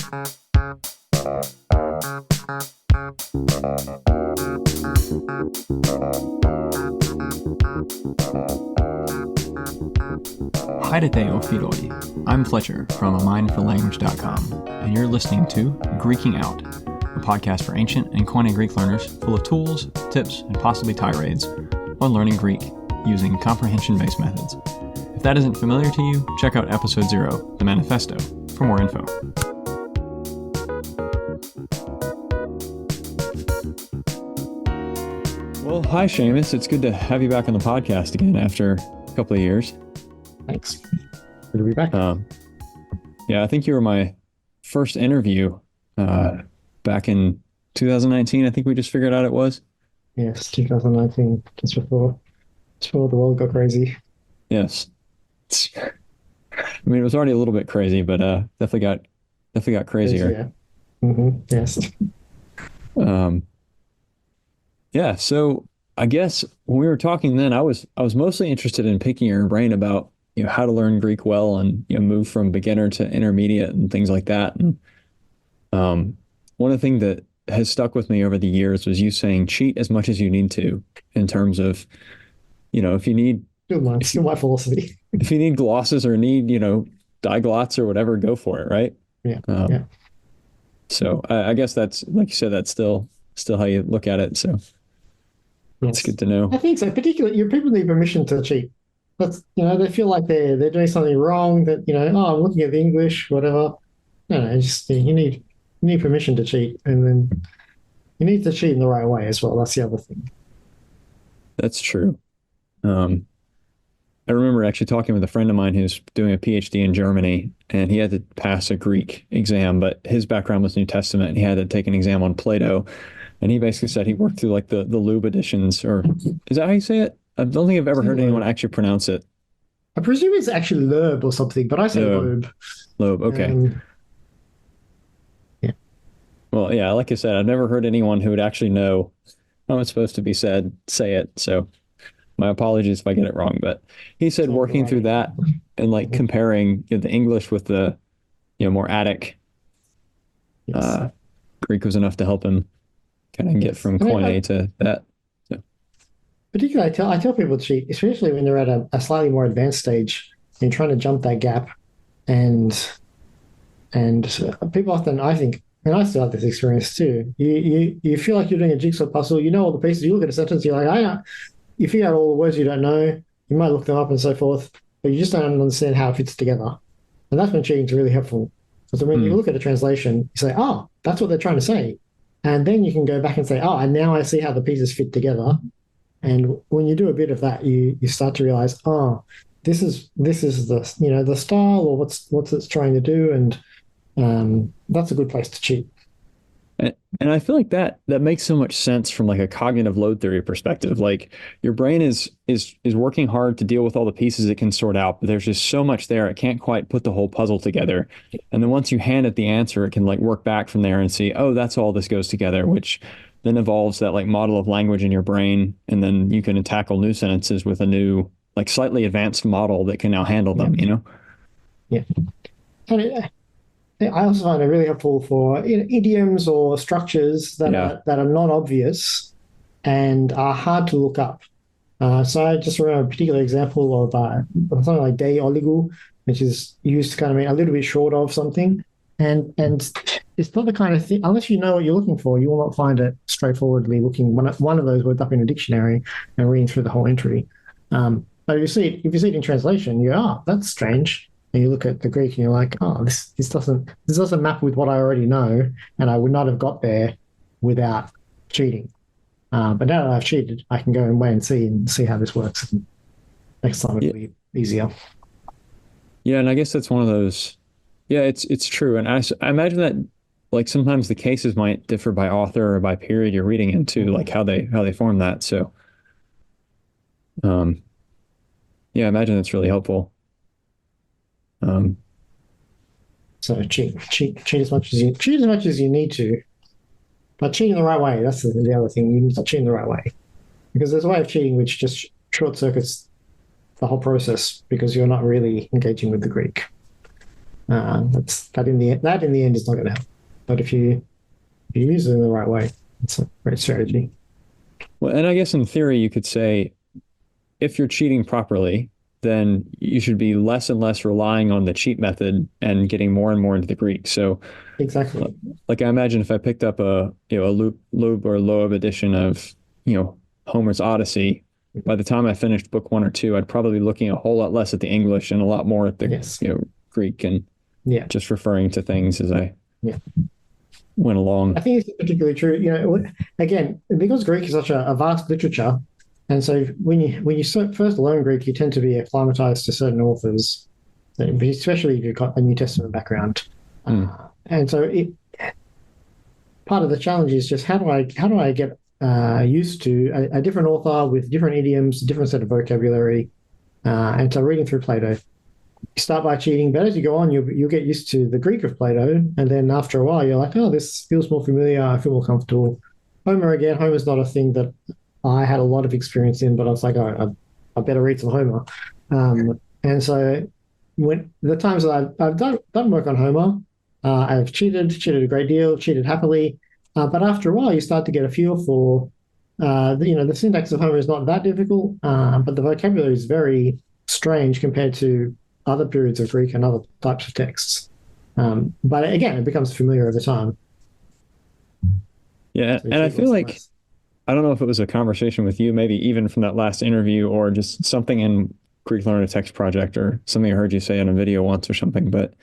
Haidete o Philoi. I'm Fletcher from amindforlanguage.com, and you're listening to Greeking Out, a podcast for ancient and Koine Greek learners full of tools, tips, and possibly tirades on learning Greek using comprehension-based methods. If that isn't familiar to you, check out episode 0, The Manifesto, for more info. Well, hi, Seumas. It's good to have you back on the podcast again after a couple of years. Thanks. Good to be back. Yeah, I think you were my first interview back in 2019. I think we just figured out it was. Yes, 2019, just before the world got crazy. Yes. I mean, it was already a little bit crazy, but definitely got crazier. Yeah. Yes. Yeah. So I guess when we were talking then, I was mostly interested in picking your brain about how to learn Greek well and move from beginner to intermediate and things like that. And one of the things that has stuck with me over the years was you saying cheat as much as you need to in terms of if you need Still my philosophy. If you need glosses or need diglots or whatever, go for it, right? Yeah. So I guess that's, like you said, that's still how you look at it. So it's good to know. I think so. Particularly, your people need permission to cheat. But they feel like they're doing something wrong. That I'm looking at the English, whatever. No, just you need permission to cheat, and then you need to cheat in the right way as well. That's the other thing. That's true. I remember actually talking with a friend of mine who's doing a PhD in Germany, and he had to pass a Greek exam, but his background was New Testament, and he had to take an exam on Plato. And he basically said he worked through like the Loeb editions, or is that how you say it? I don't think I've ever heard anyone actually pronounce it. I presume it's actually Loeb or something, but I say Loeb. Loeb, okay. Yeah. Well, yeah, like I said, I've never heard anyone who would actually know how it's supposed to be said say it. So my apologies if I get it wrong, but he said working through that and like comparing the English with the more Attic Greek was enough to help him kind of get from Koine to that. So. Particularly, I tell people to cheat, especially when they're at a slightly more advanced stage and you're trying to jump that gap. And people often, I think, and I still have this experience too. You feel like you're doing a jigsaw puzzle. You know all the pieces. You look at a sentence, you're like, you figure out all the words you don't know. You might look them up and so forth, but you just don't understand how it fits together. And that's when cheating's really helpful. Because when you look at a translation, you say, oh, that's what they're trying to say. And then you can go back and say, oh, and now I see how the pieces fit together. And when you do a bit of that, you start to realize, oh, this is the the style or what's it's trying to do, and that's a good place to cheat. And I feel like that makes so much sense from like a cognitive load theory perspective. Like your brain is working hard to deal with all the pieces it can sort out, but there's just so much there. It can't quite put the whole puzzle together. And then once you hand it the answer, it can like work back from there and see, oh, that's all this goes together, which then evolves that like model of language in your brain. And then you can tackle new sentences with a new, like slightly advanced model that can now handle them, Yeah. And I also find it really helpful for idioms or structures that are not obvious and are hard to look up. So I just remember a particular example of something like dei oligu, which is used to kind of mean a little bit short of something. And it's not the kind of thing, unless you know what you're looking for, you will not find it straightforwardly looking one of those words up in a dictionary and reading through the whole entry. But if you see it in translation, you go, that's strange. And you look at the Greek and you're like, oh, this doesn't map with what I already know, and I would not have got there without cheating. But now that I've cheated, I can go away and see how this works. And next time it'll be easier. Yeah, and I guess that's one of those. Yeah, it's true, and I imagine that like sometimes the cases might differ by author or by period you're reading into, like how they form that. So, yeah, I imagine that's really helpful. So cheat as much as you need to, but cheat in the right way. That's the other thing. You need to cheat in the right way, because there's a way of cheating which just short circuits the whole process because you're not really engaging with the Greek. That's that in the end is not going to help. But if you use it in the right way, it's a great strategy. Well, and I guess in theory, you could say if you're cheating properly, then you should be less and less relying on the cheat method and getting more and more into the Greek. So, Exactly. like I imagine if I picked up a a Loeb or Loeb edition of Homer's Odyssey, by the time I finished book one or two, I'd probably be looking a whole lot less at the English and a lot more at the Yes. Greek and Yeah. just referring to things as I Yeah. went I along. think it's particularly true. Again, because Greek is such a vast literature, and so when you first learn Greek, you tend to be acclimatized to certain authors, especially if you've got a New Testament background. Mm. And so part of the challenge is just how do I get used to a different author with different idioms, a different set of vocabulary, and so reading through Plato. You start by cheating, but as you go on, you'll get used to the Greek of Plato, and then after a while, you're like, oh, this feels more familiar. I feel more comfortable. Homer again. Homer's not a thing that I had a lot of experience in, but I was like, oh, I better read some Homer. And so when the times that I've done work on Homer, I've cheated a great deal, cheated happily. But after a while, you start to get a feel for, the syntax of Homer is not that difficult, but the vocabulary is very strange compared to other periods of Greek and other types of texts. But again, it becomes familiar over time. Yeah, So you and I cheat feel less and like less. I don't know if it was a conversation with you, maybe even from that last interview, or just something in Greek Learner Text Project, or something I heard you say in a video once or something. But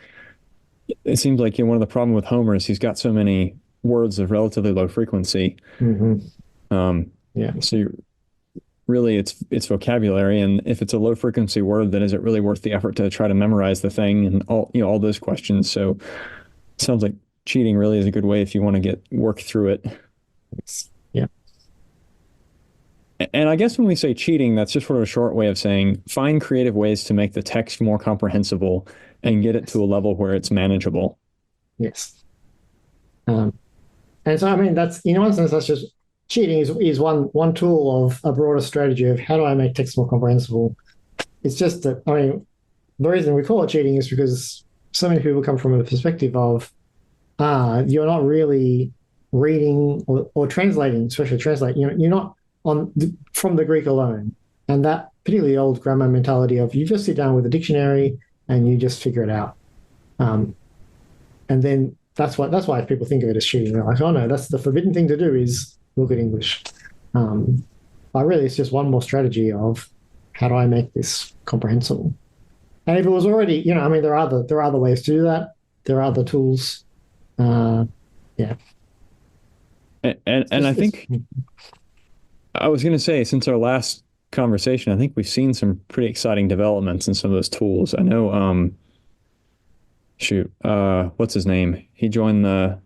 it seems like one of the problem with Homer is he's got so many words of relatively low frequency. Mm-hmm. Um, Yeah. so really, it's vocabulary, and if it's a low frequency word, then is it really worth the effort to try to memorize the thing and all those questions? So it sounds like cheating really is a good way if you want to get work through it. Yeah. And I guess when we say cheating, that's just sort of a short way of saying find creative ways to make the text more comprehensible and get it Yes. to a level where it's manageable. Yes. Um, and so, I mean, that's in one sense, that's just cheating is one tool of a broader strategy of how do I make text more comprehensible. It's just that, I mean, the reason we call it cheating is because so many people come from a perspective of you're not really reading or translating, especially translate. You're not from the Greek alone, and that particularly old grammar mentality of you just sit down with a dictionary and you just figure it out. Um, and then that's why people think of it as cheating. They're like, oh no, that's the forbidden thing to do is look at English. Um, but really, it's just one more strategy of how do I make this comprehensible. And if it was already, I mean, there are other ways to do that. There are other tools. Uh, yeah, And I it's think I was going to say, since our last conversation, I think we've seen some pretty exciting developments in some of those tools. I know, what's his name? He joined the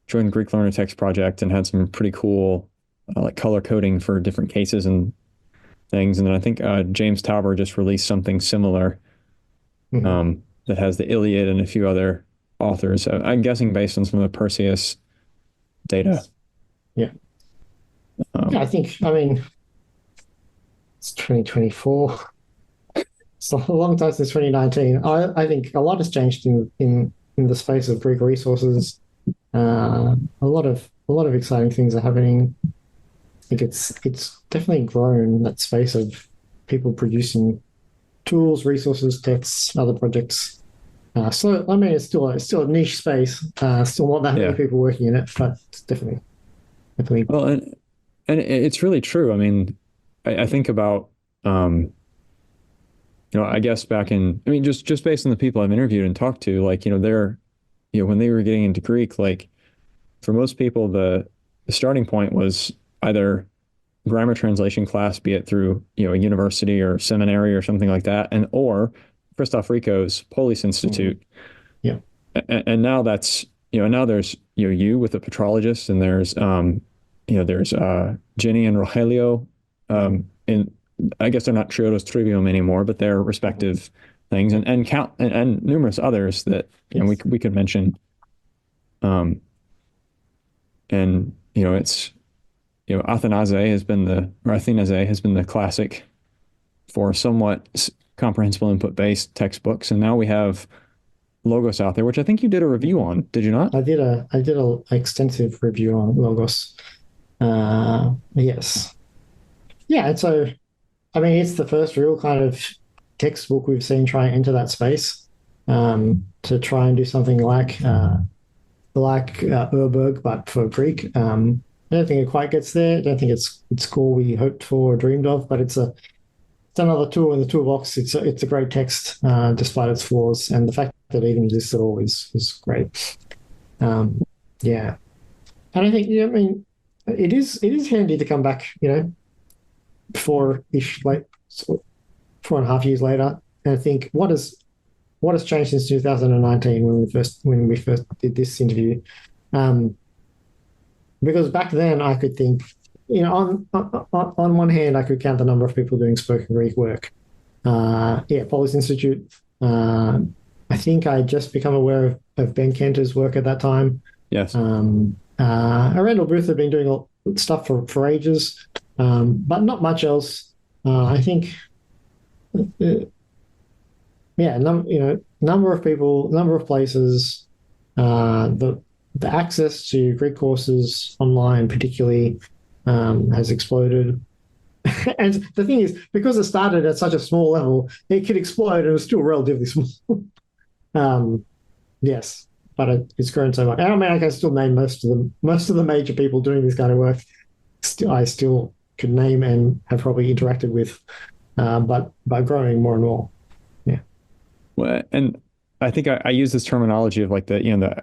Greek Learner Text Project and had some pretty cool like color coding for different cases and things. And then I think James Tauber just released something similar mhm. that has the Iliad and a few other authors. I'm guessing based on some of the Perseus data. Yes. Yeah, yeah. Um, I mean, it's 2024. It's a long time since 2019. I think a lot has changed in the space of Greek resources. A lot of exciting things are happening. I think it's definitely grown that space of people producing tools, resources, texts, other projects. So I mean, it's still a niche space. Still not that many yeah. people working in it, but it's definitely. Well, and it's really true. I mean, I think about I guess I mean, just based on the people I've interviewed and talked to, like, they're, when they were getting into Greek, like for most people, the starting point was either grammar translation class, be it through, a university or seminary or something like that, or Christoph Rico's Polis Mhm. Institute. Yeah. And now that's, now there's, you with a petrologist, and there's Jenny and Rogelio, Mhm. in, I guess they're not Triodos Trivium anymore, but their Mhm. respective things, Yeah. and numerous others that, Yes. we could mention. Um, and, it's, Athanase has been or Athanase has been the classic for somewhat comprehensible input based textbooks. And now we have Logos out there, which I think you did a review on, did you not? I did a extensive review on Logos. Yes. Yeah, and so I mean it's the first real kind of textbook we've seen try and enter that space to try and do something like Urberg, but for Greek. I don't think it quite gets there. I don't think it's all we hoped for or dreamed of, but it's another tool in the toolbox. It's a great text despite its flaws, and the fact that it even exists at all is great. Yeah, and I think I mean it is handy to come back, four-ish like 4.5 years later, and I think what has changed since 2019 when we first did this interview. Um, because back then I could think, on one hand I could count the number of people doing spoken Greek work. Yeah, Polis Institute. I think I just become aware of Ben Kenter's work at that time. Yes. Randall Booth had been doing stuff for ages, but not much else. I think, yeah, number of people, number of places, the access to Greek courses online, particularly, has exploded. And the thing is, because it started at such a small level, it could explode and it's still relatively small. um, yes, but it's grown so much. I mean, I can still name most of the major people doing this kind of work. I still could name and have probably interacted with, but by growing more and more. Yeah. Well, and I think I use this terminology of like the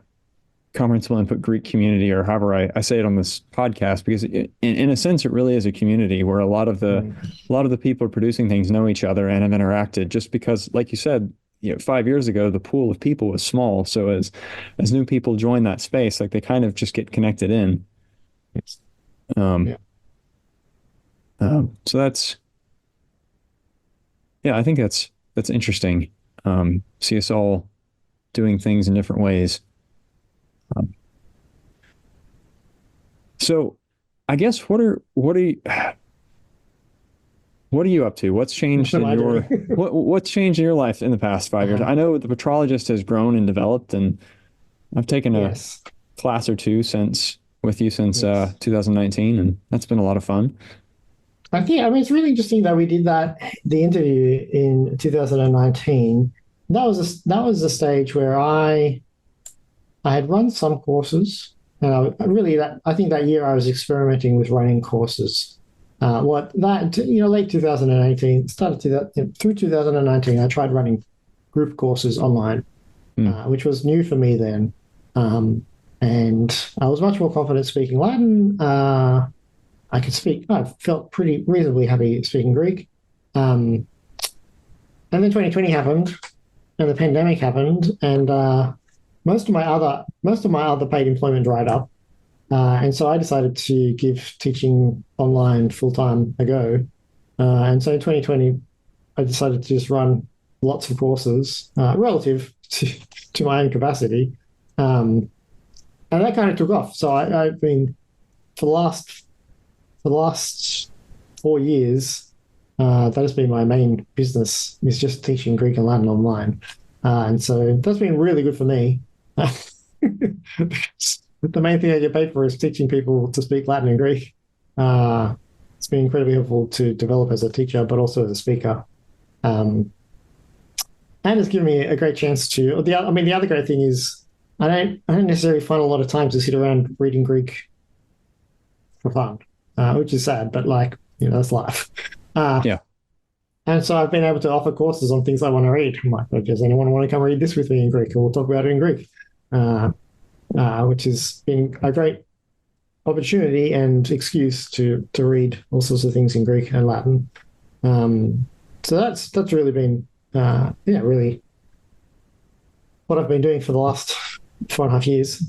comprehensible input Greek community, or however I say it on this podcast, because in a sense it really is a community where a lot of the people producing things know each other and have interacted, just because, like you said, 5 years ago the pool of people was small. So as new people join that space, like they kind of just get connected in. Um, Yeah. so that's, yeah, I think that's interesting. See us all doing things in different ways. Um, so I guess what are you up to? What's What changed am in I your doing? what's changed in your life in the past 5 years? Uh-huh. I know the petrologist has grown and developed, and I've taken a Yes. class or two since Yes. 2019, and that's been a lot of fun. I mean, it's really interesting that we did the interview in 2019. That was a stage where I had run some courses, and I think that year I was experimenting with running courses. Late 2018, started through 2019, I tried running group courses online, Hmm. which was new for me then. Um, and I was much more confident speaking Latin. I felt pretty reasonably happy speaking Greek. Um, and then 2020 happened, and the pandemic happened, and most of my other paid employment dried up, and so I decided to give teaching online full time a go. And so in 2020, I decided to just run lots of courses relative to my own capacity, um, and that kind of took off. So I've been for the last 4 years. That has been my main business, is just teaching Greek and Latin online. And so that's been really good for me. The main thing I get paid for is teaching people to speak Latin and Greek. Uh, it's been incredibly helpful to develop as a teacher, but also as a speaker. Um, and it's given me a great chance to. The other great thing is I don't necessarily find a lot of time to sit around reading Greek for fun, which is sad, but that's life. Uh, Yeah. and so I've been able to offer courses on things I want to read. I'm like, "Oh, does anyone want to come read this with me in Greek? Or we'll talk about it in Greek," uh, which has been a great opportunity and excuse to read all sorts of things in Greek and Latin. So that's really been really what I've been doing for the last 4.5 years.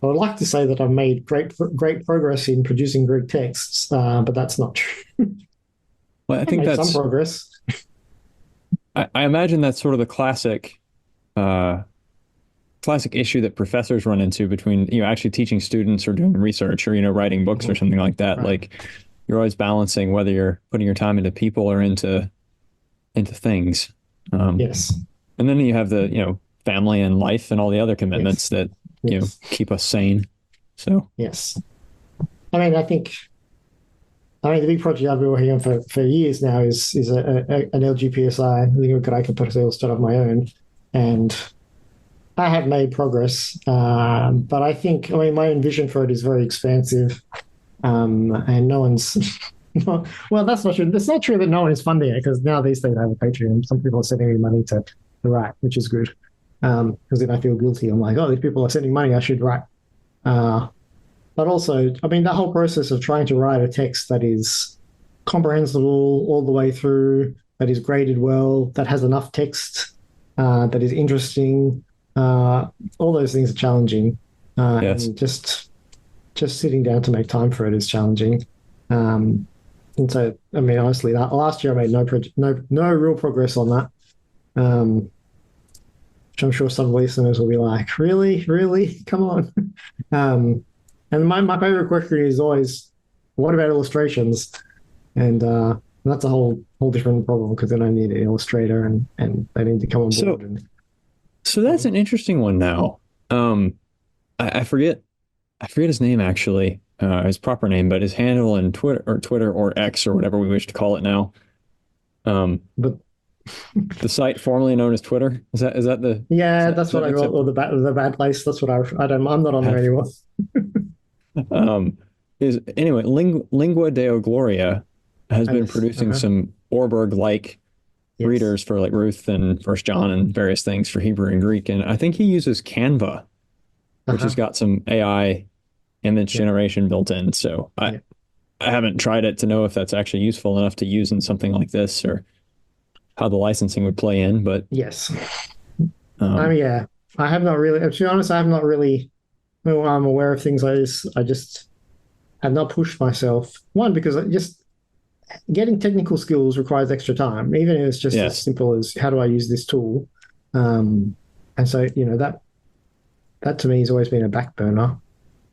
I would like to say that I've made great progress in producing Greek texts, but that's not true. Well, I I think made some that's progress. I imagine that's sort of the uh, classic issue that professors run into between, actually teaching students or doing research, or, writing books or Mhm. something like that. Right. Like you're always balancing whether you're putting your time into people or into things. Um, Yes. And then you have the, family and life and all the other commitments Yes, that, yes, keep us sane. So, yes. I mean, I mean, the big project I've been working on for years now is an LGPSI, Língua Graica Portuguesa of my own, and I have made progress. But I mean, my own vision for it is very expansive, and no one's. Well, that's not true. It's not true that no one is funding it because now these things have a Patreon. Some people are sending me money to write, which is good. Because then I feel guilty. I'm like, oh, these people are sending money. I should write. Uh, but also, I mean, the whole process of trying to write a text that is comprehensible all the way through, that is graded well, that has enough text, that is interesting, all those things are challenging. yes. And just sitting down to make time for it is challenging. Um, and so, I mean, honestly, last year I made no real progress on that. Um, which I'm sure some listeners will be like, really, really, come on. And my favorite question is always, what about illustrations? And that's a whole different problem because then I need an illustrator and they need to come on board. So, so that's an interesting one now. Um, I forget his name actually, his proper name, but his handle in Twitter or X or whatever we wish to call it now. Um, but the site formerly known as Twitter. Is that the yeah, that's is what that I got. acceptable? Or the bad place. That's what I don't. I'm not on there anymore. Um, is anyway, Lingua Deo Gloria has been Alice. producing some Orberg-like Yes. readers for like Ruth and First John and various things for Hebrew and Greek, and I think he uses Canva, which has Uh-huh. got some AI image Yeah. generation built in. So Yeah. I haven't tried it to know if that's actually useful enough to use in something like this or how the licensing would play in. But Yes. I um, mean, yeah. I have not really. To be honest, I have not really. Well, I'm aware of things. I just have not pushed myself. One because just getting technical skills requires extra time, even if it's just as yes, simple as how do I use this tool. Um, and so that to me has always been a back burner.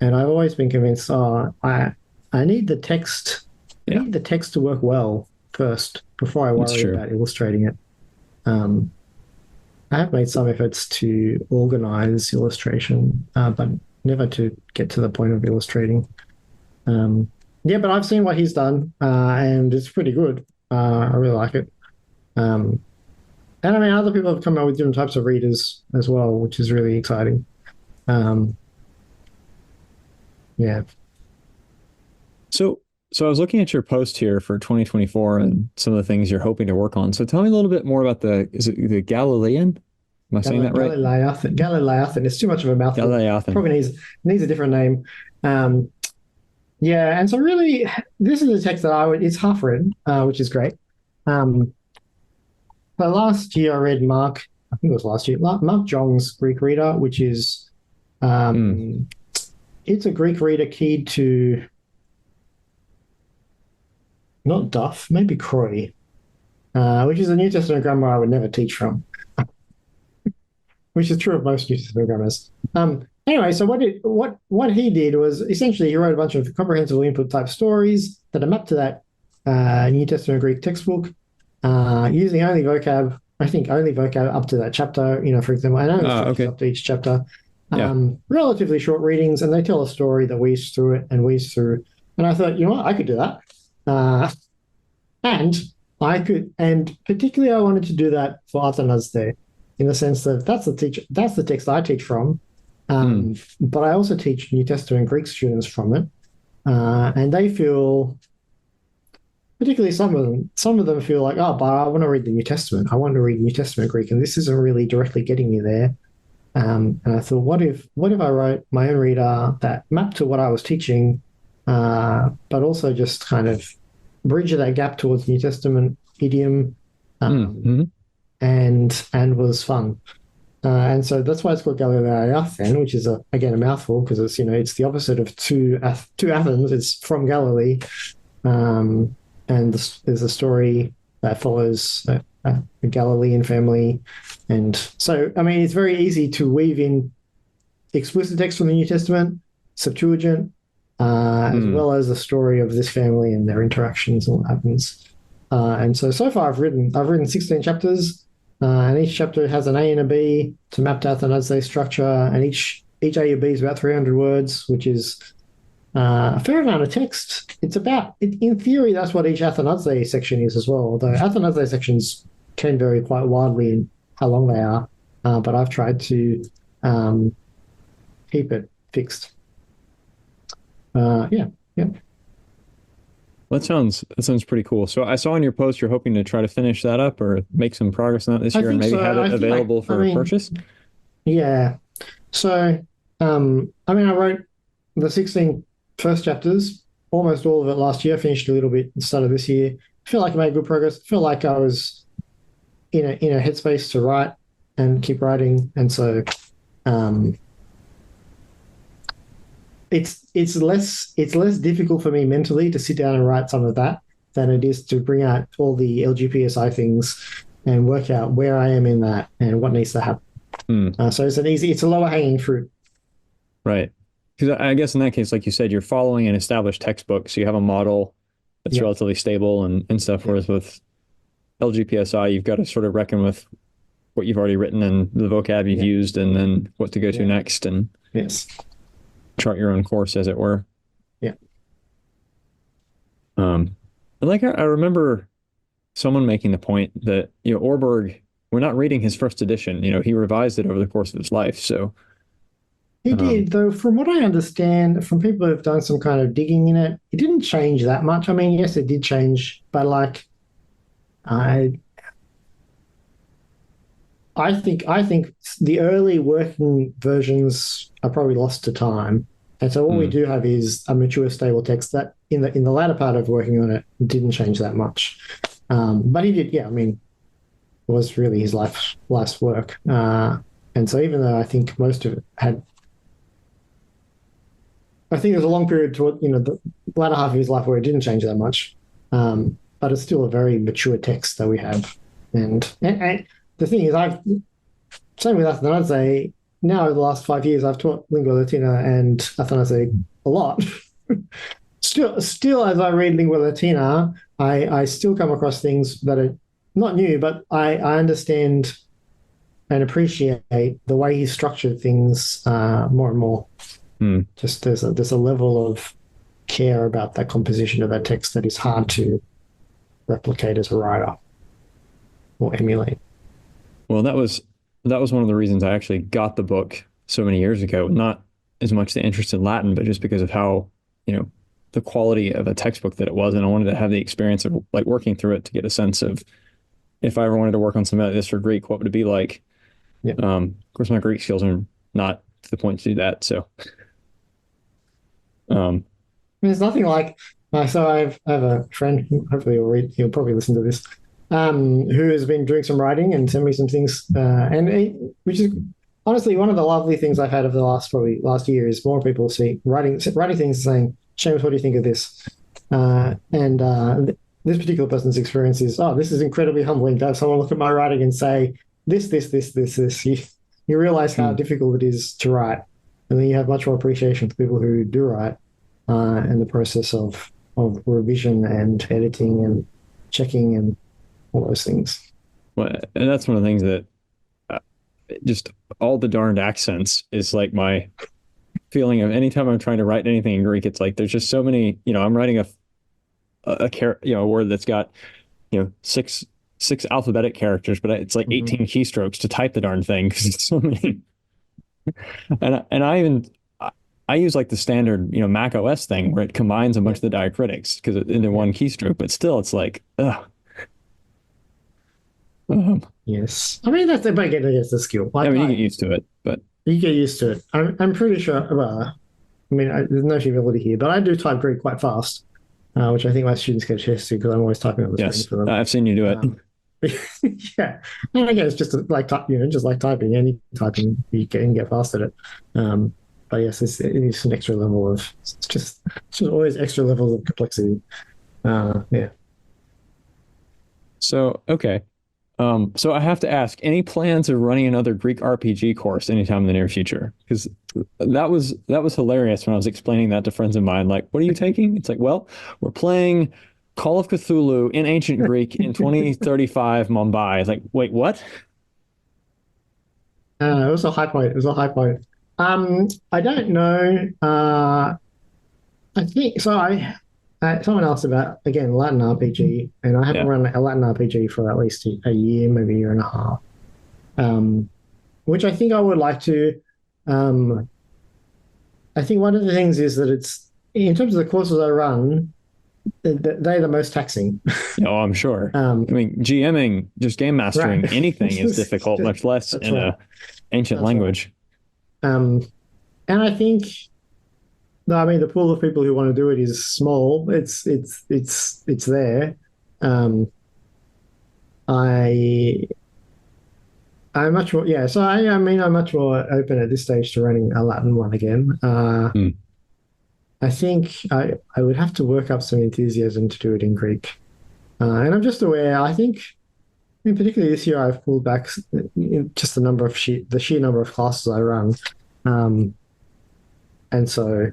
And I've always been convinced, I need the text. I yeah, need the text to work well first before I that's worry true. about illustrating it. Um, I have made some efforts to organize illustration, but never to get to the point of illustrating. Um, yeah, but I've seen what he's done, and it's pretty good. I really like it. Um, and I mean, other people have come out with different types of readers as well, which is really exciting. Um, yeah. So so I was looking at your post here for 2024 and some of the things you're hoping to work on. So tell me a little bit more about is it the Galilean? Am I saying that right? Galileathan. It's too much of a mouthful. Galilean. Probably needs a different name. Um, yeah, and so really, this is a text that it's half written, which is great. Um, but last year I read Mark, I think it was last year, Mark Jong's Greek Reader, which is Mm, um, it's a Greek reader keyed to not Duff, maybe Croy, which is a New Testament grammar I would never teach from, which is true of most New Testament grammars. Anyway, so what he did was essentially he wrote a bunch of comprehensible input type stories that are mapped to that New Testament Greek textbook, using only vocab. I think only vocab up to that chapter. For example, and only structures okay. up to each chapter. Yeah. Relatively short readings, and they tell a story that weaves through it and weaves through. And I thought, I could do that. Uh, and and particularly I wanted to do that for Athanasde, in the sense that that's the text I teach from, Mm, but I also teach New Testament Greek students from it, and they feel, particularly some of them feel like, oh, but I want to read the New Testament. I want to read New Testament Greek, and this isn't really directly getting me there. And I thought, what if I wrote my own reader that mapped to what I was teaching, but also just kind of bridge that gap towards New Testament idiom, mm. and was fun. And so that's why it's called Galileathen, which is again a mouthful because it's the opposite of to Athens. It's from Galilee, and there's a story that follows a Galilean family, and so I mean it's very easy to weave in explicit text from the New Testament, Septuagint, as Mm. well as the story of this family and their interactions and what happens. And so far I've written 16 chapters. and each chapter has an A and a B to map to Athanase structure, and each A or B is about 300 words, which is a fair amount of text. It's about, in theory, that's what each Athanase section is as well. Although Athanase sections can vary quite widely in how long they are, but I've tried to um, keep it fixed. Yeah, yeah. That sounds pretty cool. So I saw in your post you're hoping to try to finish that up or make some progress on that this I year and think maybe so. have it I feel like, available I for mean, purchase. yeah. So, I mean, I wrote the 16 first chapters, almost all of it last year. I finished a little bit at the start of this year. I feel like I made good progress. I feel like I was in a headspace to write and keep writing, and so um, it's less difficult for me mentally to sit down and write some of that than it is to bring out all the LGPSI things and work out where I am in that and what needs to happen. Hmm. So it's a lower hanging fruit. Right. Because I guess in that case, like you said, you're following an established textbook, so you have a model that's Yeah, relatively stable and stuff. yeah, Whereas with LGPSI, you've got to sort of reckon with what you've already written and the vocab you've yeah, used, and then what to go to yeah. next, and Yes, chart your own course, as it were. yeah. And like I remember someone making the point that Orberg, we're not reading his first edition. He revised it over the course of his life. So, He um, did, though, from what I understand from people who've done some kind of digging in it, it didn't change that much. I mean, yes, it did change, but like I I think the early working versions are probably lost to time. And so what we hmm, do have is a mature, stable text that in the latter part of working on it didn't change that much. But he did, yeah. I mean, it was really his life's work. And so even though I think most of it had, I think there's a long period toward the latter half of his life where it didn't change that much. But it's still a very mature text that we have. And the thing is, same with Athanase. Now, over the last 5 years, I've taught Lingua Latina and Athanase a lot. Still, as I read Lingua Latina, I still come across things that are not new, but I understand and appreciate the way he structured things more and more. hmm. Just there's a level of care about that composition of that text that is hard to replicate as a writer or emulate. Well, that was one of the reasons I actually got the book so many years ago. Not as much the interest in Latin, but just because of how, you know, the quality of a textbook that it was, and I wanted to have the experience of like working through it to get a sense of if I ever wanted to work on something like this for Greek, what would it be like? Yeah. Of course, my Greek skills are not to the point to do that. So, um, There's nothing like. So I have a friend. Hopefully, he'll probably listen to this. Who has been doing some writing and sent me some things, which is honestly one of the lovely things I've had of the last year is more people see writing things and saying, "Seamus, what do you think of this?" And this particular person's experience is, "Oh, this is incredibly humbling to have someone look at my writing and say this." You realize how hmm. difficult it is to write, and then you have much more appreciation for people who do write and the process of revision and editing and checking and all those things. Well, and that's one of the things that uh, just all the darned accents is like my feeling of anytime I'm trying to write anything in Greek, it's like there's just so many, I'm writing a word that's got, six alphabetic characters, but it's like Mm-hmm. 18 keystrokes to type the darn thing because it's so many. And I use like the standard, Mac OS thing where it combines a bunch Yeah. of the diacritics because into Yeah. one keystroke, but still it's like, ugh. Um, Yes. I mean, that's again, I guess the skill. I Like mean, you get used to it, but you get used to it. I'm pretty sure. Well, I mean, there's no humility here, but I do type Greek quite fast, which I think my students get attest to because I'm always typing on the screen yes, for them. I've seen you do it. Um, yeah, and again, it's just like just like typing. Any typing, you can get fast at it. But yes, it's an extra level of it's just always extra levels of complexity. Yeah. So, okay. So I have to ask, any plans of running another Greek RPG course anytime in the near future? Because that was hilarious when I was explaining that to friends of mine. Like, what are you taking? It's like, well, we're playing Call of Cthulhu in ancient Greek in 2035 Mumbai. It's like, wait, what? It was a high point. It was a high point. I don't know. I think so. Someone asked about again Latin RPG, and I haven't Yeah. run a Latin RPG for at least a year, maybe a year and a half. Um, which I think I would like to. Um, I think one of the things is that it's in terms of the courses I run, they're the most taxing. Yeah, oh, I'm sure. I Um, mean, GMing, just game right. mastering anything is difficult, much less That's in right. a ancient That's right. language. Um, and I think no, I mean the pool of people who want to do it is small. It's there. Um, I I'm much more yeah. So I mean I'm much more open at this stage to running a Latin one again. Hmm. I think I would have to work up some enthusiasm to do it in Greek. And I'm just aware. I think, I mean, particularly this year, I've pulled back just the sheer number of classes I run, um, and so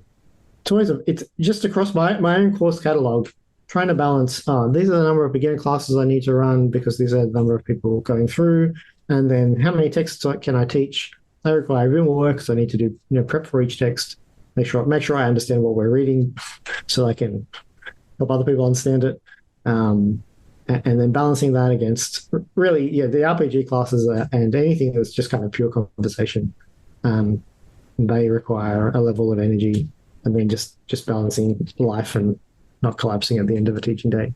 it's just across my own course catalog, trying to balance. These are the number of beginner classes I need to run because these are the number of people going through, and then how many texts can I teach? They require a bit more work, so I need to do prep for each text, make sure I understand what we're reading, so I can help other people understand it. Um, and then balancing that against really, yeah, the RPG classes and anything that's just kind of pure conversation, um, they require a level of energy, and then just balancing life and not collapsing at the end of a teaching day,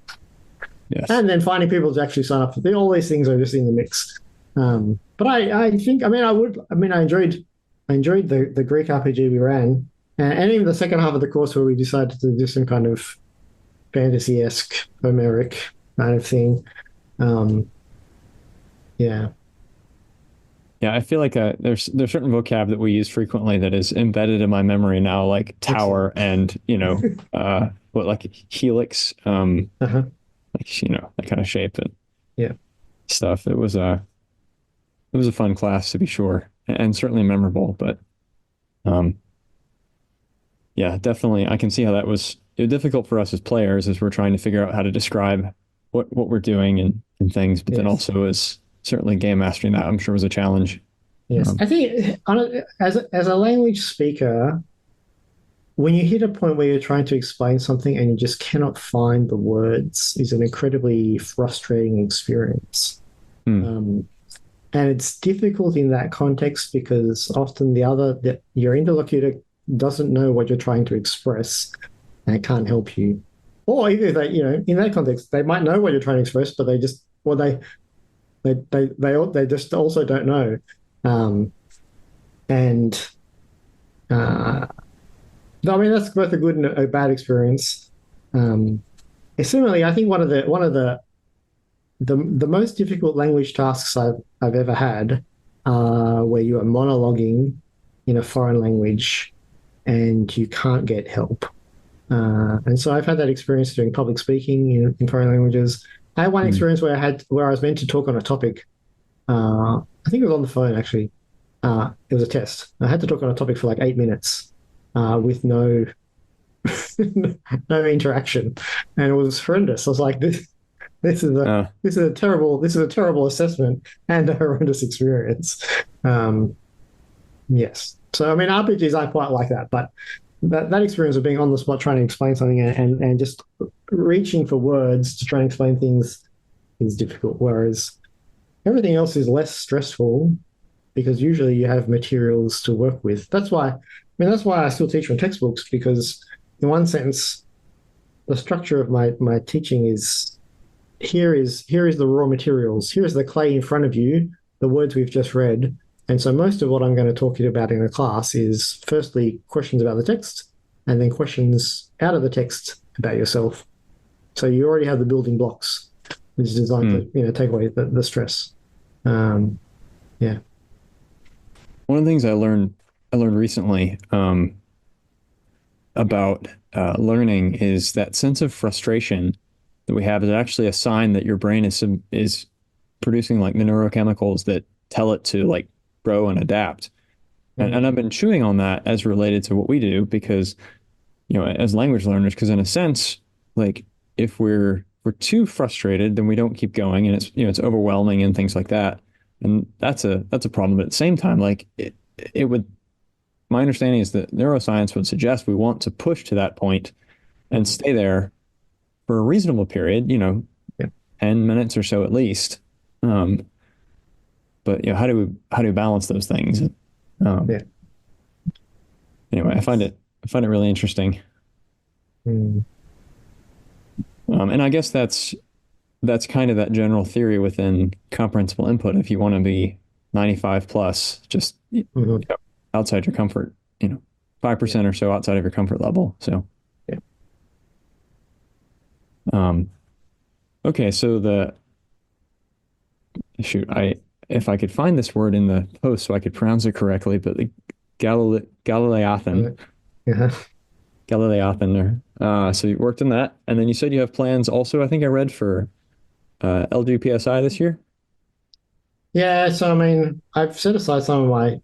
Yes. and then finding people to actually sign up. All these things are just in the mix. But I think, I mean, I enjoyed the Greek RPG we ran, and even the second half of the course where we decided to do some kind of fantasy-esque, Homeric kind of thing. Um, yeah, Yeah, I feel like there's certain vocab that we use frequently that is embedded in my memory now, like excellent. tower and what like helix, Uh-huh. like that kind of shape and Yeah. stuff. It was a fun class to be sure, and certainly memorable. But um, yeah, definitely, I can see how it was difficult for us as players as we're trying to figure out how to describe what we're doing and things. But then Yes. also is certainly game mastering that I'm sure was a challenge. Yes. Um, I think as a language speaker, when you hit a point where you're trying to explain something and you just cannot find the words, is an incredibly frustrating experience. hmm, Um, and it's difficult in that context because often your interlocutor doesn't know what you're trying to express and can't help you. Or even if in that context, they might know what you're trying to express, but they just, well, they just also don't know. Um, and I mean, that's both a good and a bad experience. Um, Similarly, I think one of the most difficult language tasks I've ever had, where you are monologuing in a foreign language and you can't get help. And so I've had that experience doing public speaking in foreign languages. I had one hmm, experience where I was meant to talk on a topic. I think it was on the phone actually. It was a test. I had to talk on a topic for like 8 minutes with no interaction, and it was horrendous. I was like, this is a uh, terrible assessment and a horrendous experience. Um, yes. So I mean, RPGs aren't quite like that, but that experience of being on the spot trying to explain something and just reaching for words to try and explain things is difficult. Whereas everything else is less stressful because usually you have materials to work with. That's why I still teach from textbooks because in one sense, the structure of my teaching is here is the raw materials. Here's the clay in front of you, the words we've just read. And so most of what I'm going to talk to you about in the class is firstly questions about the text and then questions out of the text about yourself. So you already have the building blocks, which is designed hmm. to take away the stress. Um, yeah. One of the things I learned recently about learning is that sense of frustration that we have is actually a sign that your brain is producing like the neurochemicals that tell it to like grow and adapt. And Mm. I've been chewing on that as related to what we do because as language learners, because in a sense, like if we're too frustrated, then we don't keep going, and it's overwhelming and things like that. And that's a problem. But at the same time, like it would, my understanding is that neuroscience would suggest we want to push to that point and Mhm. stay there for a reasonable period, 10 minutes or so at least. Um, but how do we balance those things? Um, Yeah. anyway, I find it really interesting. Mm. And I guess that's kind of that general theory within comprehensible input. If you want to be 95 plus, just Mhm. outside your comfort, Yeah. 5% or so outside of your comfort level. So, Yeah. um, okay, so the shoot, I if I could find this word in the post so I could pronounce it correctly, but the Galileothan, Yeah. Galileothan. So you worked on that, and then you said you have plans. Also, I think I read for LGPSI this year. Yeah. So I mean, I've set aside some of my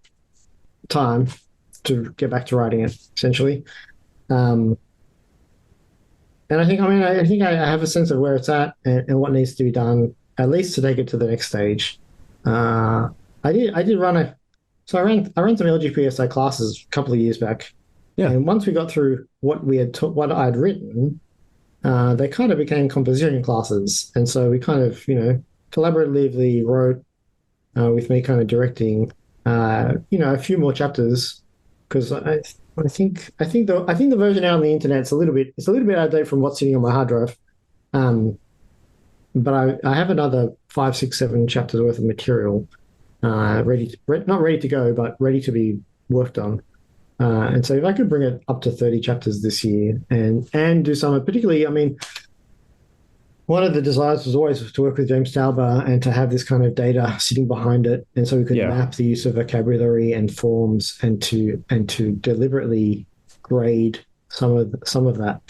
time to get back to writing it, essentially. Um, and I have a sense of where it's at and what needs to be done, at least to take it to the next stage. Uh, I did run a, so I ran some LGPSI classes a couple of years back, Yeah, and once we got through what I'd written, they kind of became composition classes, and so we kind of collaboratively wrote with me kind of directing, a few more chapters because I think the version out on the internet is a little bit out of date from what's sitting on my hard drive. Um, but I have another five, six, seven chapters worth of material not ready to go, but ready to be worked on. And so if I could bring it up to 30 chapters this year and do some, particularly, I mean, one of the desires was always to work with James Tauber and to have this kind of data sitting behind it, and so we could yeah. map the use of vocabulary and forms, and to deliberately grade some of that.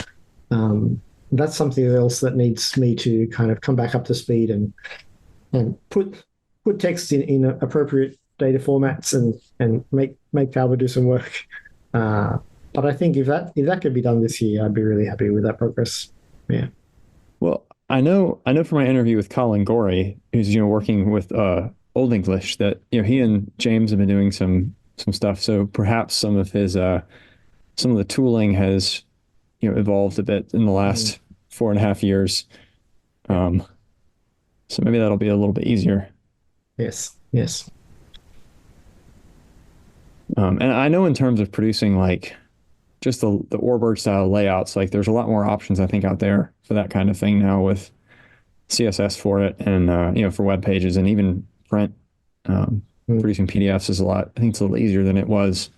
That's something else that needs me to kind of come back up to speed and put text in appropriate data formats and make Tauber do some work. Uh, but I think if that could be done this year, I'd be really happy with that progress. Yeah. Well, I know from my interview with Colin Gorey, who's working with Old English, that he and James have been doing some stuff. So perhaps some of the tooling has evolved a bit in the Mm. last 4.5 years. Yeah. Um, so maybe that'll be a little bit easier. Yes. Yes. And I know in terms of producing like just the Orbird style layouts, like there's a lot more options I think out there for that kind of thing now with CSS for it and for web pages and even print. Um, Mm. producing PDFs is a lot. I think it's a little easier than it was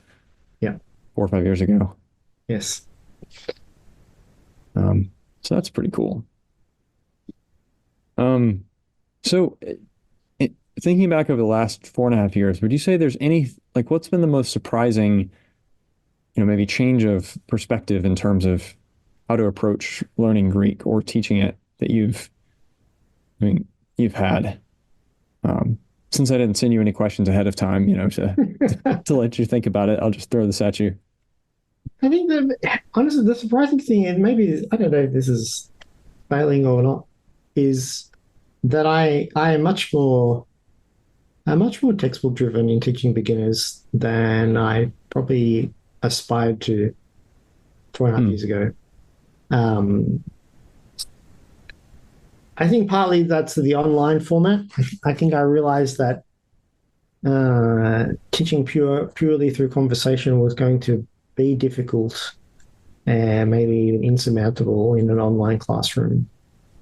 Yeah. 4 or 5 years ago. Yes. So that's pretty cool. Um, so thinking back over the last 4.5 years, would you say there's any like what's been the most surprising, maybe change of perspective in terms of how to approach learning Greek or teaching it that I mean, you've had? Um, since I didn't send you any questions ahead of time, to let you think about it, I'll just throw this at you. I think that honestly, the surprising thing, and maybe I don't know if this is failing or not, is that I am much more textbook driven in teaching beginners than I probably aspired to 4.5 years Hmm. ago. Um, I think partly that's the online format. I think I realized that teaching purely through conversation was going to be difficult and maybe even insurmountable in an online classroom.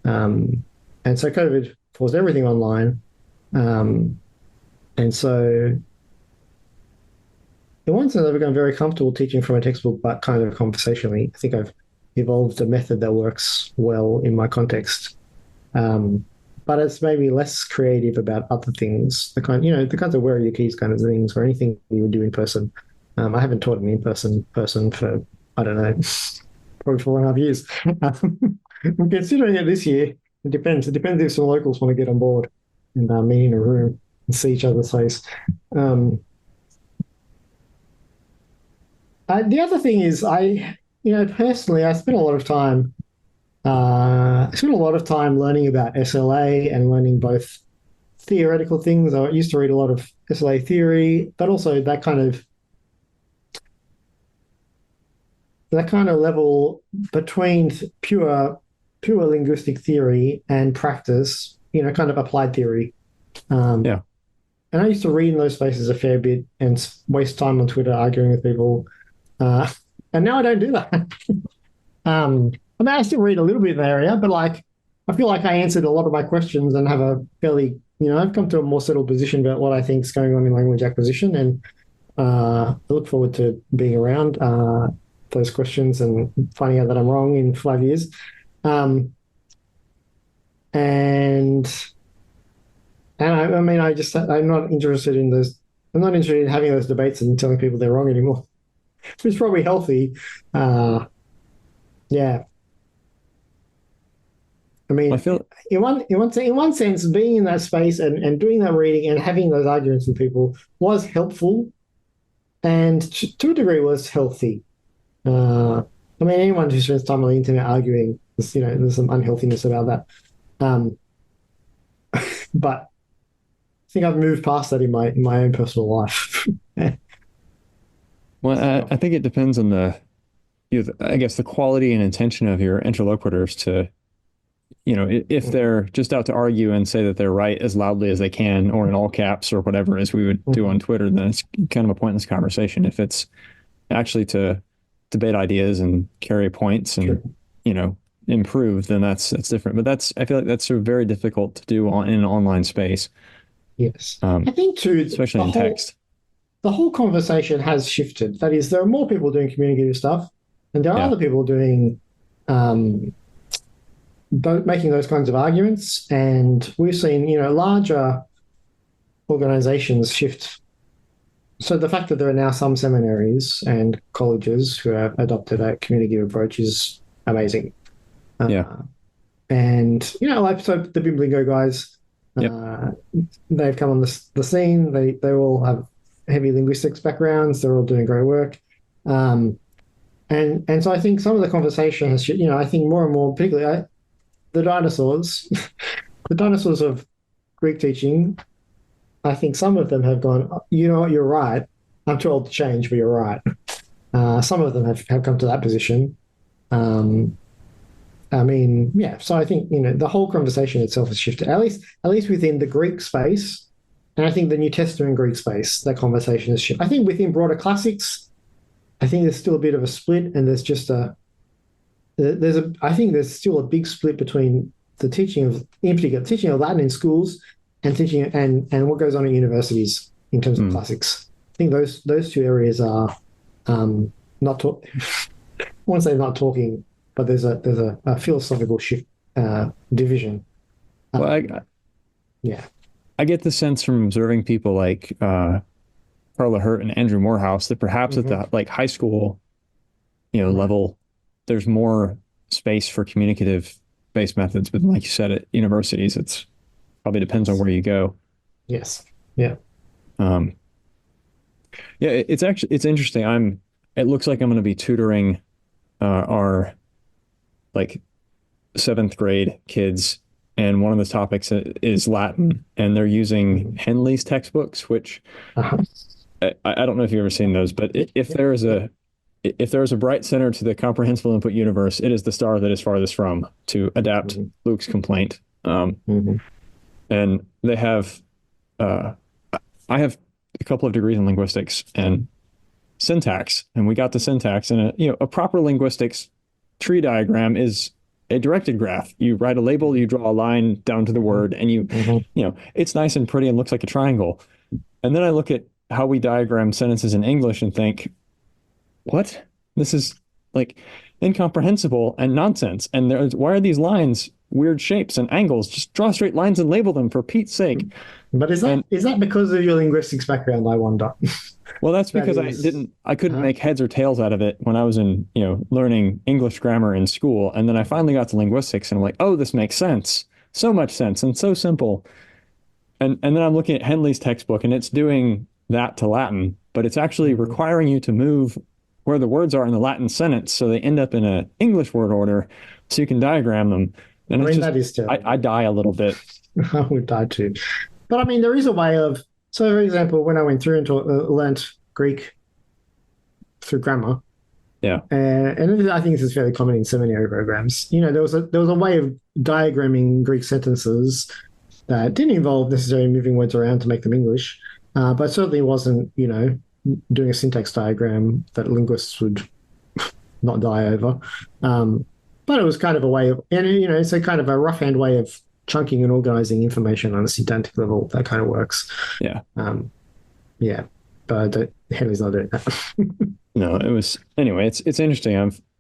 Um, and so COVID forced everything online. Um, and so in one sense, I've become very comfortable teaching from a textbook, but kind of conversationally. I think I've evolved a method that works well in my context. Um, but it's maybe less creative about other things, the kinds of where are your keys kind of things, or anything you would do in person. I haven't taught an in person for, I don't know, probably 4.5 years. I'm considering it this year. It depends. It depends if some locals want to get on board and meet in a room and see each other's face. Um, the other thing is, personally, I spent a lot of time learning about SLA and learning both theoretical things. I used to read a lot of SLA theory, but also that kind of level between pure linguistic theory and practice, kind of applied theory. Um, Yeah. and I used to read in those spaces a fair bit and waste time on Twitter arguing with people. Uh, and now I don't do that. I mean, I still read a little bit in the area, but like, I feel like I answered a lot of my questions and have a fairly, I've come to a more settled position about what I think is going on in language acquisition. And I look forward to being around those questions and finding out that I'm wrong in 5 years. Um, and I mean, I'm not interested in those. I'm not interested in having those debates and telling people they're wrong anymore. It's probably healthy. Uh, yeah, I I mean, feel in one sense, being in that space and doing that reading and having those arguments with people was helpful, and to a degree was healthy. I mean, anyone who spends time on the internet arguing, there's some unhealthiness about that. Um, but I think I've moved past that in my own personal life. well, So, I think it depends on I guess the quality and intention of your interlocutors to, if they're just out to argue and say that they're right as loudly as they can, or in all caps or whatever, as we would do on mhm. Twitter, then it's kind of a pointless conversation. If it's actually to debate ideas and carry points and, True. you know, improve, then that's different. But I feel like that's sort of very difficult to do in an online space, Yes. I think too, especially in text. the whole conversation has shifted. That is, there are more people doing communicative stuff, and there are Yeah. other people doing um, making those kinds of arguments. And we've seen, larger organizations shift. So the fact that there are now some seminaries and colleges who have adopted a communicative approach is amazing. Yeah. Uh, and like so the Bimblingo guys, Yep. uh, they've come on the scene. They all have heavy linguistics backgrounds. They're all doing great work. Um, and so I think some of the conversation has, I think more and more, particularly the dinosaurs, the dinosaurs of Greek teaching. I think some of them have gone, you know what, you're right. I'm too old to change, but you're right. Some of them have come to that position. Um, I mean, yeah. So I think the whole conversation itself has shifted, at least within the Greek space, and I think the New Testament Greek space, that conversation has shifted. I think within broader classics, I think there's still a bit of a split, and I think there's still a big split between in particular, teaching of Latin in schools and teaching and what goes on at universities in terms of Mm. classics. I think those two areas are not talk. I won't say not talking, but there's a philosophical shift division. Well, Um, yeah. I get the sense from observing people like Carla Hurt and Andrew Morehouse that perhaps at Hmm. the like high school, Right. level, there's more space for communicative based methods. But like you said, at universities, it's probably depends on Yes. where you go. Yes. Yeah. Um, yeah, it's interesting. It looks like I'm going to be tutoring our like seventh grade kids, and one of the topics is Latin, and they're using Mhm. Henley's textbooks, which Uh-huh. I don't know if you've ever seen those, but Yep. if Yep. there is Yep. a bright center to the comprehensible input universe, it is the star that is farthest from, to adapt Mhm. Luke's complaint. Mhm. And they have, uh, I have a couple of degrees in linguistics and syntax, and we got the syntax, and a proper linguistics tree diagram is a directed graph. You write a label, you draw a line down to the Mhm. word, and Mhm. it's nice and pretty and looks like a triangle. And then I look at how we diagram sentences in English and think, what? This is like incomprehensible and nonsense. And why are these lines weird shapes and angles? Just draw straight lines and label them for Pete's sake. But is that And is that because of your linguistics background? I wonder. well, that's That because is, I couldn't huh? make heads or tails out of it when I was in, learning English grammar in school. And then I finally got to linguistics and I'm like, oh, this makes sense. So much sense and so simple. And then I'm looking at Henley's textbook and it's doing that to Latin, but it's actually Mhm. requiring you to move where the words are in the Latin sentence so they end up in an English word order so you can diagram them. I And it's mean, just that is I terrible. die a little bit. I would die too. But I mean, there is a way of. So, for example, when I went through and learnt Greek through grammar, Yeah. and I think this is fairly common in seminary programs. You know, there was a way of diagramming Greek sentences that didn't involve necessarily moving words around to make them English, but certainly wasn't, doing a syntax diagram that linguists would not die over. Um, but it was kind of a way of, and it's a kind of a rough hand way of chunking and organizing information on a syntactic level that kind of works. Yeah. Yeah, but Henley's not doing that. No, it was anyway, it's interesting.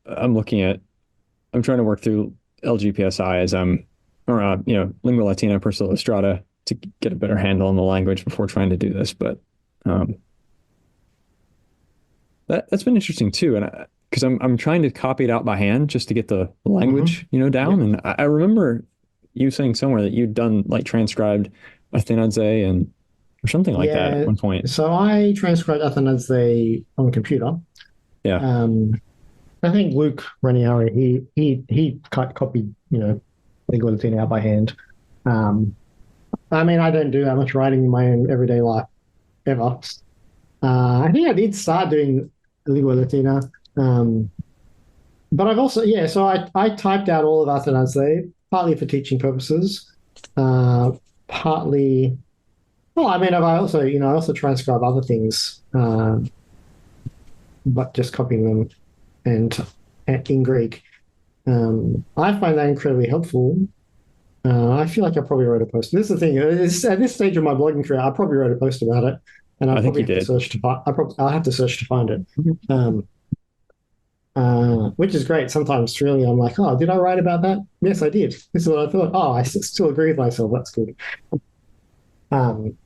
I'm looking at I'm trying to work through LGPSI as or Lingua Latina per Strata to get a better handle on the language before trying to do this. But um, that's been interesting too, and because I'm trying to copy it out by hand just to get the Mm-hmm. language down. Yep. And I remember you saying somewhere that you'd done like transcribed Athenadze and or something like that at Yeah. one point. So I transcribed Athanase on the computer. Yeah. Um, I think Luke Ranieri, he copied, Lingua Latina out by hand. Um, I mean, I don't do that much writing in my own everyday life ever. I think I did start doing Lingua Latina, um, but I've also, yeah. So I typed out all of Athanase partly for teaching purposes, uh, partly. Well, I mean, I also transcribe other things, but just copying them and in Greek. I find that incredibly helpful. I feel like I probably wrote a post. This is the thing. At this stage of my blogging career, I probably wrote a post about it, and I'll I think probably you have to did. search to find. I'll have to search to find it, um, which is great. Sometimes, really, I'm like, oh, did I write about that? Yes, I did. This is what I thought. Oh, I still agree with myself. That's good. Um,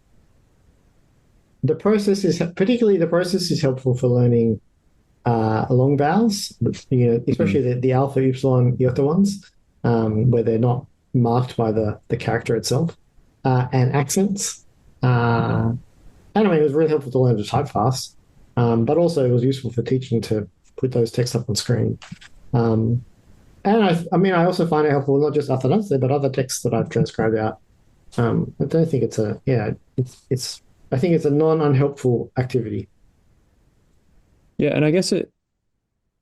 the process is helpful for learning long vowels, Mhm. especially the alpha, epsilon, iota ones, where they're not marked by the character itself, and accents. And I mean, it was really helpful to learn to type fast, but also it was useful for teaching to put those texts up on screen. Um, and I mean, I also find it helpful not just Athanase, but other texts that I've transcribed out. I don't think it's I think it's a non-unhelpful activity. Yeah, and I guess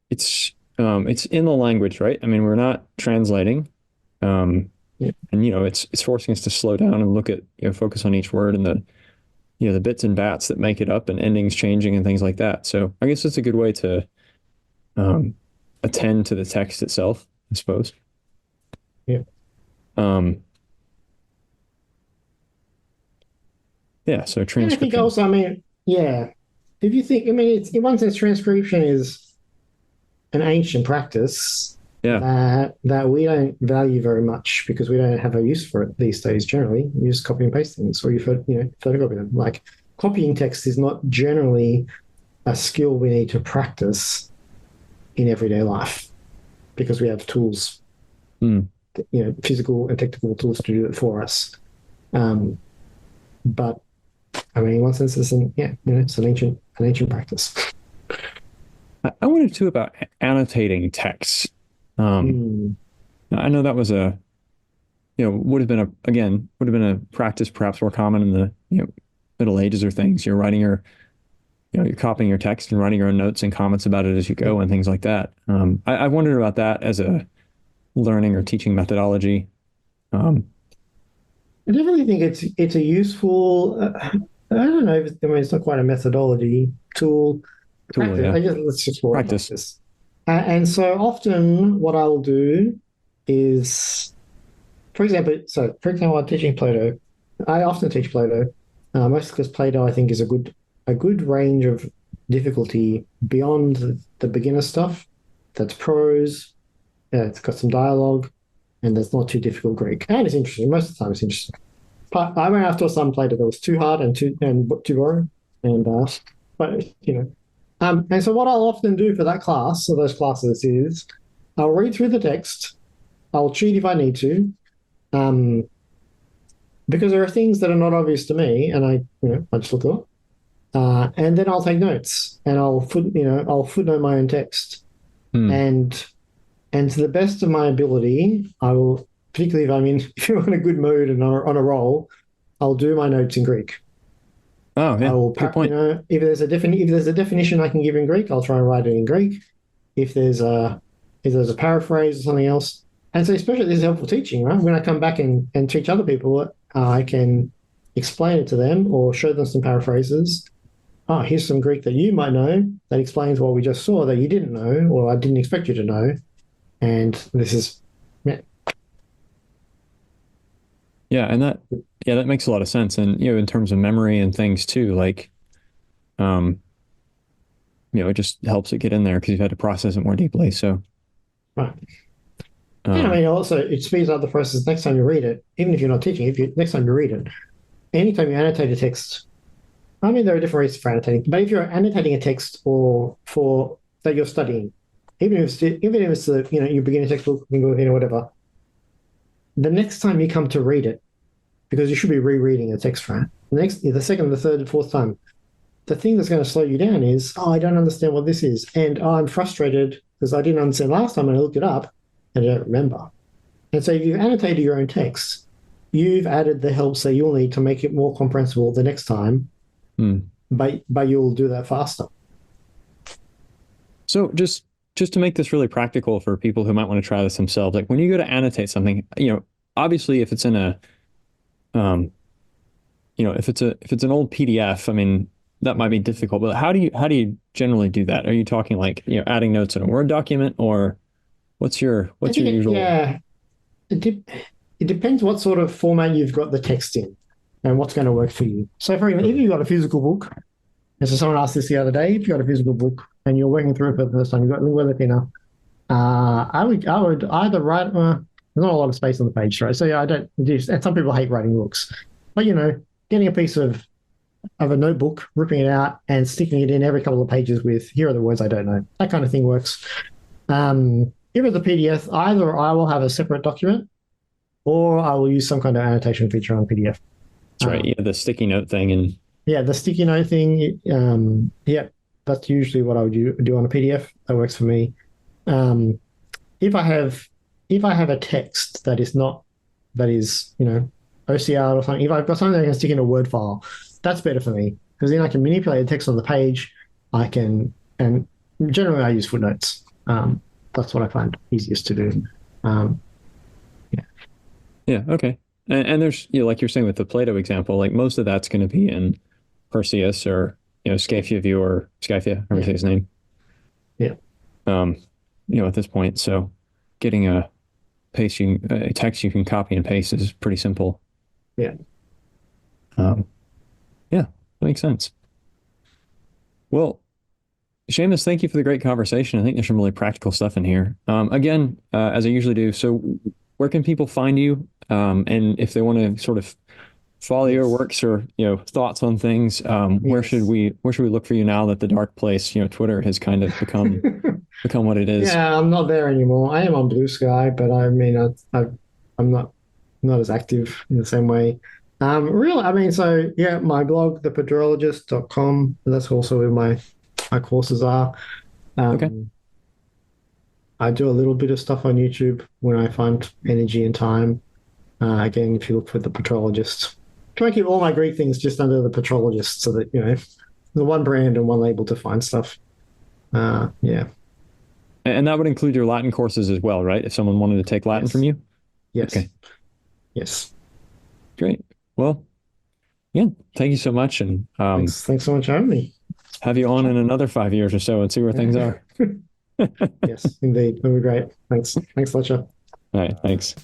it's in the language, right? I mean, we're not translating. Um, Yeah. and it's forcing us to slow down and look at, focus on each word and the bits and bats that make it up and endings changing and things like that. So I guess it's a good way to um, attend to the text itself, I suppose. Yeah. Um, yeah, so And I think transcription. also, I mean, yeah, if you think, I mean, it's in one sense, transcription is an ancient practice Yeah. that we don't value very much because we don't have a use for it these days. Generally, you just copy and paste things, or photocopy them. Like copying text is not generally a skill we need to practice in everyday life because we have tools, Mm. physical and technical tools to do it for us. Um, but I mean, in one sense, it's an ancient practice. I wondered too about annotating text. Um, Mm, I know that was would have been a practice perhaps more common in the, Middle Ages or things. You're writing you're copying your text and writing your own notes and comments about it as you yeah. go and things like that. I wondered about that as a learning or teaching methodology. Um, I definitely think it's a useful. I don't know. I mean, it's not quite a methodology tool. tool, Practice. yeah. Let's just call it Practice. practice. And so often, what I'll do is, for example, I'm teaching Plato. I often teach Plato, mostly because Plato, I think, is a good range of difficulty beyond the beginner stuff. That's prose. It's got some dialogue, and there's not too difficult Greek. And it's interesting. Most of the time, it's interesting. But I went after some Plato that was too hard and too boring, and but and so what I'll often do for that class or those classes is I'll read through the text. I'll cheat if I need to, um, because there are things that are not obvious to me, and I just look it up, and then I'll take notes and I'll footnote my own text, Hmm. and to the best of my ability, I will, particularly if I'm in a good mood and on a roll, I'll do my notes in Greek. Oh, I yeah. will, Good point. if there's a definition I can give in Greek, I'll try and write it in Greek. If there's a if there's a paraphrase or something else, and so especially this is helpful teaching, right? When I come back and teach other people, I can explain it to them or show them some paraphrases. Oh, here's some Greek that you might know that explains what we just saw that you didn't know or I didn't expect you to know. And this is, yeah, Yeah, and that makes a lot of sense. And in terms of memory and things too, like um, it just helps it get in there because you've had to process it more deeply. So right. And I um, mean, also it speeds up the process next time you read it, even if you're not teaching. If you next time you read it, anytime you annotate a text, I mean, there are different ways for annotating, but if you're annotating a text or for that you're studying, even if it's the your beginner textbook, whatever, the next time you come to read it, because you should be rereading the text, right? The second, the third, and fourth time, the thing that's going to slow you down is, oh, I don't understand what this is, and oh, I'm frustrated because I didn't understand last time and I looked it up and I don't remember. And so if you've annotated your own text, you've added the helps that you'll need to make it more comprehensible the next time, hmm. but you'll do that faster. So just to make this really practical for people who might want to try this themselves, like when you go to annotate something, obviously if it's in a um, if it's an old PDF, I mean, that might be difficult, but how do you generally do that? Are you talking like, adding notes in a Word document, or I what's your think usual? it, de- it depends what sort of format you've got the text in and what's going to work for you. So, for example, if you've got a physical book, and so someone asked this the other day, if you've got a physical book and you're working through it for the first time, you've got Lingua Latina, I would either write, there's not a lot of space on the page, right? So, yeah, I don't do, and some people hate writing books, but, getting a piece of a notebook, ripping it out and sticking it in every couple of pages with, here are the words I don't know. That kind of thing works. If it's a PDF, either I will have a separate document or I will use some kind of annotation feature on PDF. That's right. Um, Yeah, the sticky note thing. And yeah, the sticky note thing, yeah, that's usually what I would do on a PDF. That works for me. Um, if I have a text that is OCR or something, if I've got something that I can stick in a Word file, that's better for me because then I can manipulate the text on the page. And generally I use footnotes. That's what I find easiest to do. Um, yeah, yeah, okay. And there's, like you're saying with the Plato example, like most of that's going to be in Perseus or, Scapia or Skyphia, however you yeah, say his name. yeah, Um, at this point. So getting a text you can copy and paste is pretty simple. yeah. Um, yeah, that makes sense. Well, Seamus, thank you for the great conversation. I think there's some really practical stuff in here. Again, as I usually do, so where can people find you? And if they want to sort of follow your Yes, works or thoughts on things, yes. where should we look for you now that the dark place, Twitter has kind of become what it is? Yeah, I'm not there anymore. I am on Blue Sky, but I mean, I'm not as active in the same way. Really, I mean, so yeah, my blog, thepedrologist.com, that's also where my courses are. Okay. Um, I do a little bit of stuff on YouTube when I find energy and time. Again, if you look for the petrologist, try to keep all my Greek things just under the petrologist so that, the one brand and one label to find stuff. Yeah. And that would include your Latin courses as well, right? If someone wanted to take Latin from Yes. you? Yes. Okay, Yes. great. Well, yeah, thank you so much. And Thanks. Thanks so much for having me. have you on in another 5 years or so and see where things are. All Yes, indeed. That'd be great. Thanks. Thanks, Fletcher. right, thanks.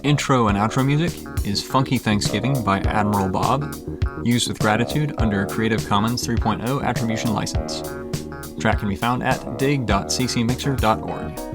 Intro and outro music is Funky Thanksgiving by Admiral Bob, used with gratitude under Creative Commons 3.0 Attribution License. The track can be found at dig.ccmixer.org.